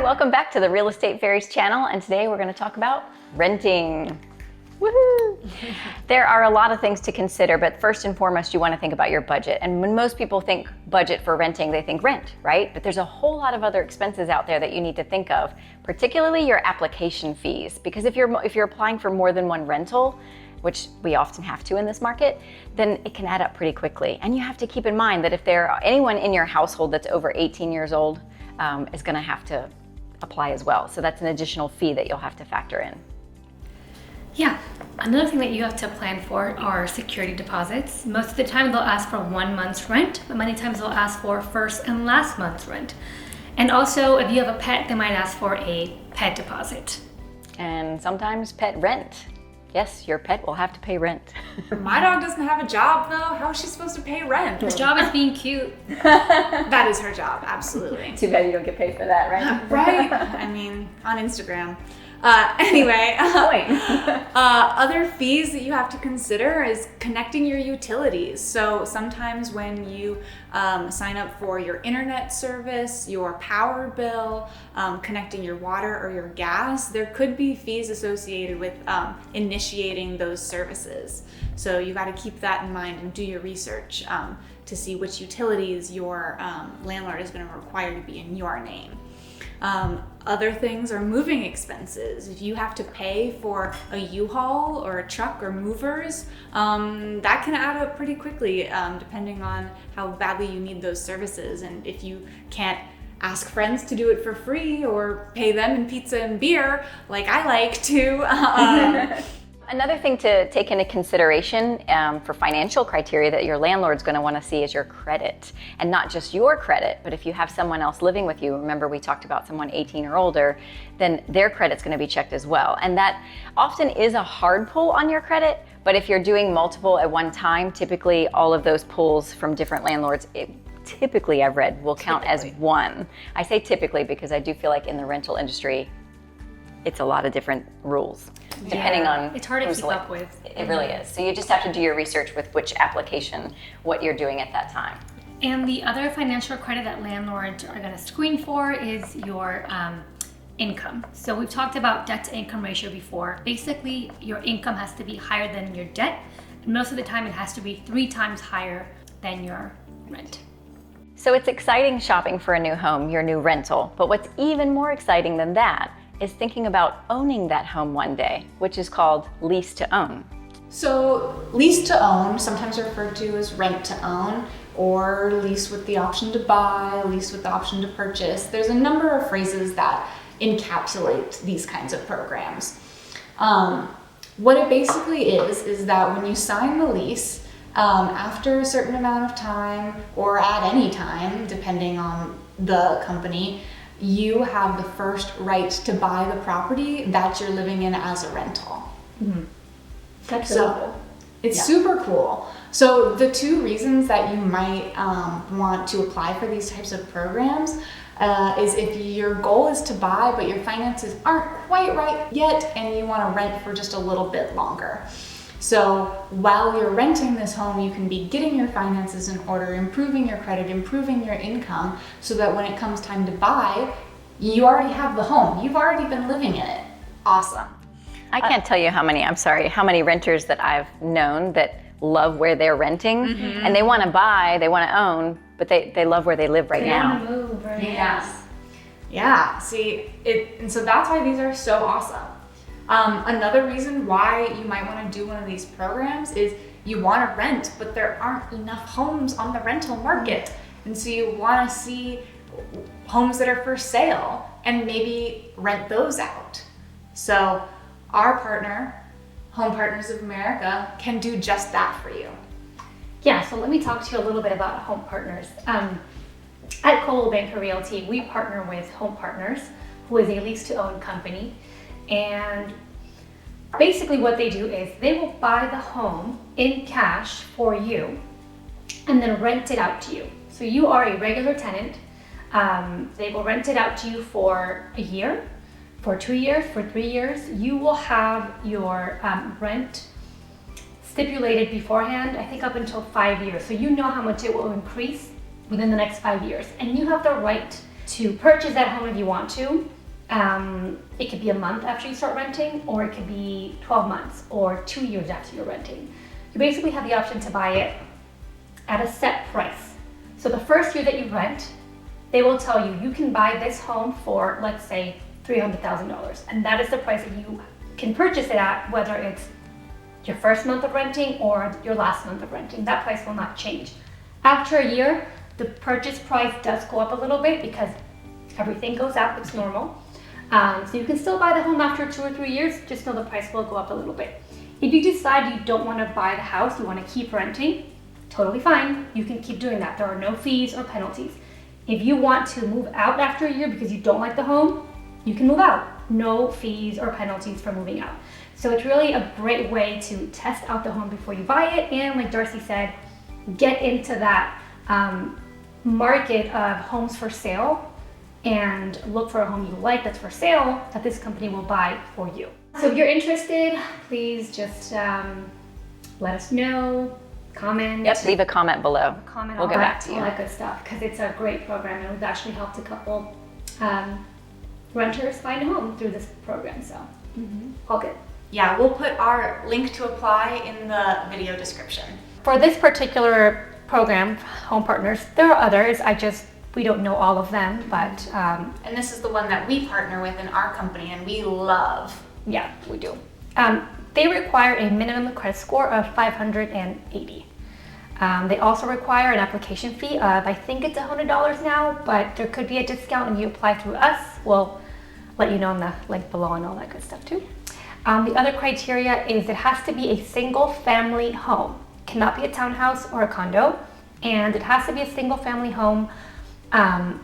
welcome back to the Real Estate Fairies channel, and today we're going to talk about renting. Woohoo! There are a lot of things to consider, but first and foremost, you want to think about your budget. And when most people think budget for renting, they think rent, right? But there's a whole lot of other expenses out there that you need to think of, particularly your application fees. Because if you're applying for more than one rental, which we often have to in this market, then it can add up pretty quickly. And you have to keep in mind that if anyone in your household that's over 18 years old is going to have to apply as well. So that's an additional fee that you'll have to factor in. Yeah, another thing that you have to plan for are security deposits. Most of the time they'll ask for 1 month's rent, but many times they'll ask for first and last month's rent. And also, if you have a pet, they might ask for a pet deposit. And sometimes pet rent. Yes, your pet will have to pay rent. My dog doesn't have a job though. How is she supposed to pay rent? Her job is being cute. That is her job, absolutely. Too bad you don't get paid for that, right? Right? I mean, on Instagram. Anyway, other fees that you have to consider is connecting your utilities. So sometimes when you sign up for your internet service, your power bill, connecting your water or your gas, there could be fees associated with initiating those services. So you got to keep that in mind and do your research to see which utilities your landlord is going to require to be in your name. Other things are moving expenses. If you have to pay for a U-Haul or a truck or movers, that can add up pretty quickly depending on how badly you need those services. And if you can't ask friends to do it for free or pay them in pizza and beer, like I like to. Another thing to take into consideration for financial criteria that your landlord's going to want to see is your credit. And not just your credit, but if you have someone else living with you, remember we talked about someone 18 or older, then their credit's going to be checked as well. And that often is a hard pull on your credit, but if you're doing multiple at one time, typically all of those pulls from different landlords, typically I've read, will count as one. I say typically because I do feel like in the rental industry, it's a lot of different rules, depending on it's hard to keep up with. It really is. So you just have to do your research with which application, what you're doing at that time. And the other financial credit that landlords are going to screen for is your income. So we've talked about debt to income ratio before. Basically, your income has to be higher than your debt. And most of the time, it has to be 3 times higher than your rent. So it's exciting shopping for a new home, your new rental. But what's even more exciting than that is thinking about owning that home one day, which is called lease-to-own. So lease-to-own, sometimes referred to as rent-to-own, or lease with the option to buy, lease with the option to purchase. There's a number of phrases that encapsulate these kinds of programs. What it basically is that when you sign the lease, after a certain amount of time, or at any time, depending on the company, you have the first right to buy the property that you're living in as a rental. Mm-hmm. That's so cool. It's super cool. So the 2 reasons that you might want to apply for these types of programs is if your goal is to buy, but your finances aren't quite right yet, and you want to rent for just a little bit longer. So while you're renting this home, you can be getting your finances in order, improving your credit, improving your income, so that when it comes time to buy, you already have the home. You've already been living in it. Awesome. I can't tell you how many renters that I've known that love where they're renting, and they want to buy, they want to own, but they love where they live right now. They want to move, right? Yes. Yeah, see, and so that's why these are so awesome. Another reason why you might want to do one of these programs is you want to rent, but there aren't enough homes on the rental market. And so you want to see homes that are for sale and maybe rent those out. So our partner, Home Partners of America, can do just that for you. Yeah, so let me talk to you a little bit about Home Partners. At Coldwell Banker Realty, we partner with Home Partners, who is a lease-to-own company. And basically what they do is they will buy the home in cash for you and then rent it out to you. So you are a regular tenant. They will rent it out to you for a year, for 2 years, for 3 years. You will have your rent stipulated beforehand, I think up until 5 years. So you know how much it will increase within the next 5 years. And you have the right to purchase that home if you want to. It could be a month after you start renting, or it could be 12 months or 2 years after you're renting. You basically have the option to buy it at a set price. So the first year that you rent, they will tell you, you can buy this home for, let's say, $300,000. And that is the price that you can purchase it at, whether it's your first month of renting or your last month of renting. That price will not change. After a year, the purchase price does go up a little bit because everything goes up, it's normal. So you can still buy the home after 2 or 3 years, just know the price will go up a little bit. If you decide you don't want to buy the house, you want to keep renting, totally fine. You can keep doing that. There are no fees or penalties. If you want to move out after a year because you don't like the home, you can move out. No fees or penalties for moving out. So it's really a great way to test out the home before you buy it. And like Darcy said, get into that market of homes for sale and look for a home you like that's for sale that this company will buy for you. So if you're interested, please just let us know, comment. Yep, leave a comment below. Comment We'll all get that, back to you. all that good stuff, because it's a great program, and we've actually helped a couple renters find a home through this program, so all good. Yeah, we'll put our link to apply in the video description. For this particular program, Home Partners, there are others. We don't know all of them, but And this is the one that we partner with in our company and we love. yeah, we do. They require a minimum credit score of 580. They also require an application fee of, I think it's $100 now, but there could be a discount when you apply through us. We'll let you know in the link below and all that good stuff too. The other criteria is it has to be a single family home. Cannot be a townhouse or a condo. And it has to be a single family home of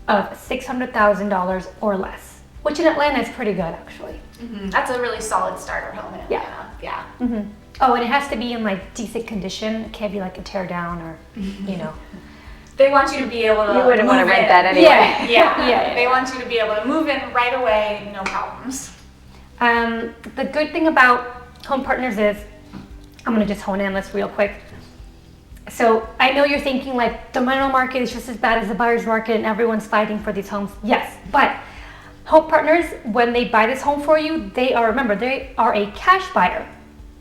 $600,000 or less, which in Atlanta is pretty good actually. That's a really solid starter home in Atlanta. Yeah. Oh, and it has to be in like decent condition. It can't be like a tear down or, you know. They want you to be able to You wouldn't want to move rent in. that anyway. Yeah. They want you to be able to move in right away, no problems. The good thing about Home Partners is, I'm gonna just hone in on this real quick. So I know you're thinking like the rental market is just as bad as the buyer's market and everyone's fighting for these homes. Yes, but Home Partners, when they buy this home for you, they are a cash buyer.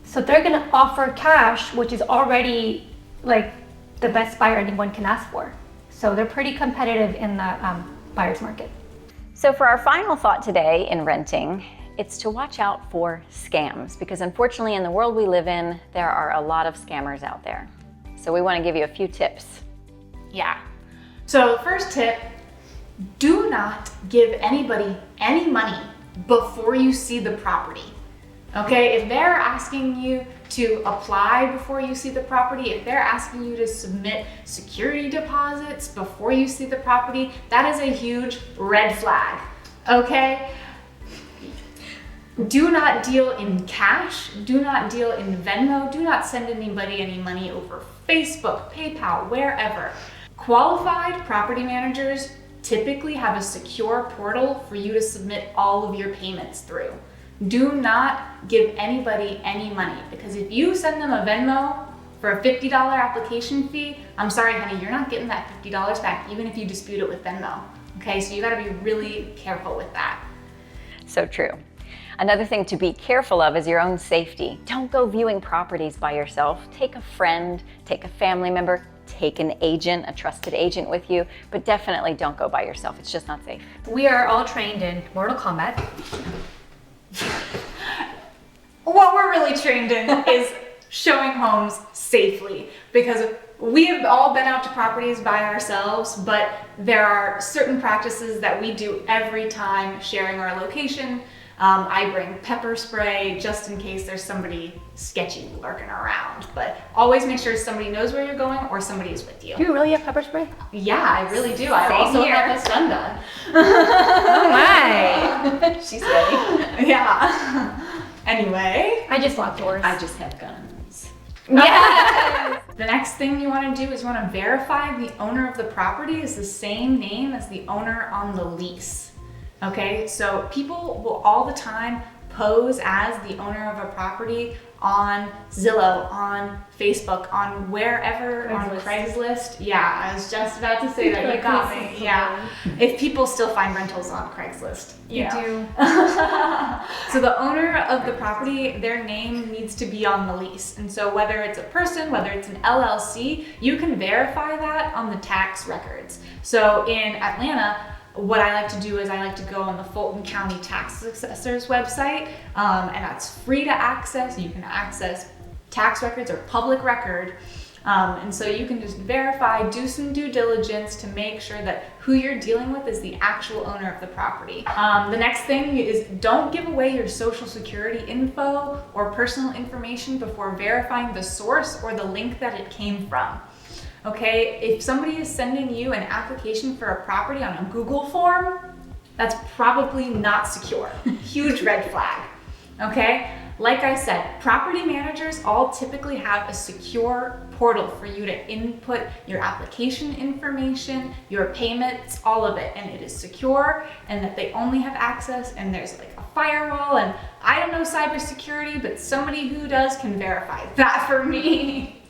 So they're gonna offer cash, which is already like the best buyer anyone can ask for. So they're pretty competitive in the buyer's market. So for our final thought today in renting, it's to watch out for scams, because unfortunately in the world we live in, there are a lot of scammers out there. So we want to give you a few tips. Yeah. So first tip, do not give anybody any money before you see the property. Okay, if they're asking you to apply before you see the property, if they're asking you to submit security deposits before you see the property, that is a huge red flag, okay? Do not deal in cash, do not deal in Venmo, do not send anybody any money over Facebook, PayPal, wherever. Qualified property managers typically have a secure portal for you to submit all of your payments through. Do not give anybody any money, because if you send them a Venmo for a $50 application fee, I'm sorry honey, you're not getting that $50 back even if you dispute it with Venmo. Okay, so you gotta be really careful with that. So true. Another thing to be careful of is your own safety. Don't go viewing properties by yourself. Take a friend, take a family member, take an agent, a trusted agent with you, but definitely don't go by yourself. It's just not safe. We are all trained in Mortal Kombat. What we're really trained in is showing homes safely, because we have all been out to properties by ourselves, but there are certain practices that we do every time sharing our location. I bring pepper spray just in case there's somebody sketchy lurking around, but always make sure somebody knows where you're going or somebody is with you. Do you really have pepper spray? Yeah, I really do. I Same also here. have a stun gun. Oh my! She's ready. Yeah. Anyway. I just lock doors. I just have guns. Yes! The next thing you want to do is you want to verify the owner of the property is the same name as the owner on the lease. Okay, so people will all the time pose as the owner of a property on Zillow, on Facebook, on wherever, on Craigslist. Yeah, I was just about to say that. You got me. Yeah. If people still find rentals on Craigslist. You do. So the owner of the property, their name needs to be on the lease. And so whether it's a person, whether it's an LLC, you can verify that on the tax records. So in Atlanta, what I like to do is I like to go on the Fulton County Tax Assessor's website, and that's free to access. You can access tax records or public record. And so you can just verify, do some due diligence to make sure that who you're dealing with is the actual owner of the property. The next thing is don't give away your social security info or personal information before verifying the source or the link that it came from. Okay, if somebody is sending you an application for a property on a Google form, that's probably not secure. Huge red flag. Okay, like I said, property managers all typically have a secure portal for you to input your application information, your payments, all of it, and it is secure, and that they only have access, and there's like a firewall, and I don't know cybersecurity, but somebody who does can verify that for me.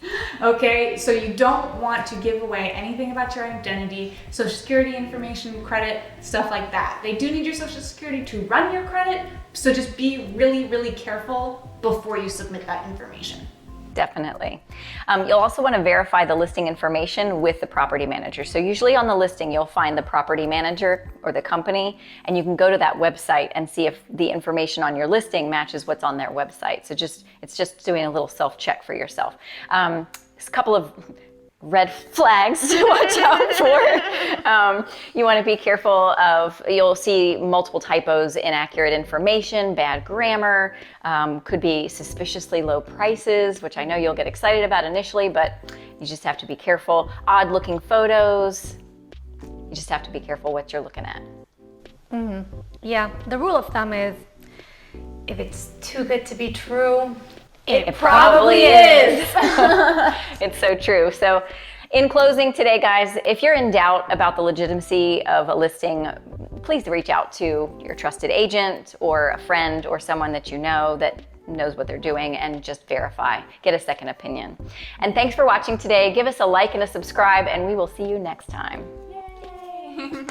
Okay, so you don't want to give away anything about your identity, social security information, credit, stuff like that. They do need your social security to run your credit, so just be really, really careful before you submit that information. Definitely. You'll also want to verify the listing information with the property manager. So usually on the listing, you'll find the property manager or the company, and you can go to that website and see if the information on your listing matches what's on their website. So it's just doing a little self-check for yourself. There's a couple of red flags to watch out for. You want to be careful of, you'll see multiple typos, inaccurate information, bad grammar, could be suspiciously low prices, which I know you'll get excited about initially, but you just have to be careful. Odd looking photos, you just have to be careful what you're looking at. Mm-hmm. Yeah, the rule of thumb is if it's too good to be true, it probably is. It's so true. So in closing today, guys, if you're in doubt about the legitimacy of a listing, please reach out to your trusted agent or a friend or someone that you know that knows what they're doing, and just verify, get a second opinion. And thanks for watching today. Give us a like and a subscribe, and we will see you next time. Yay!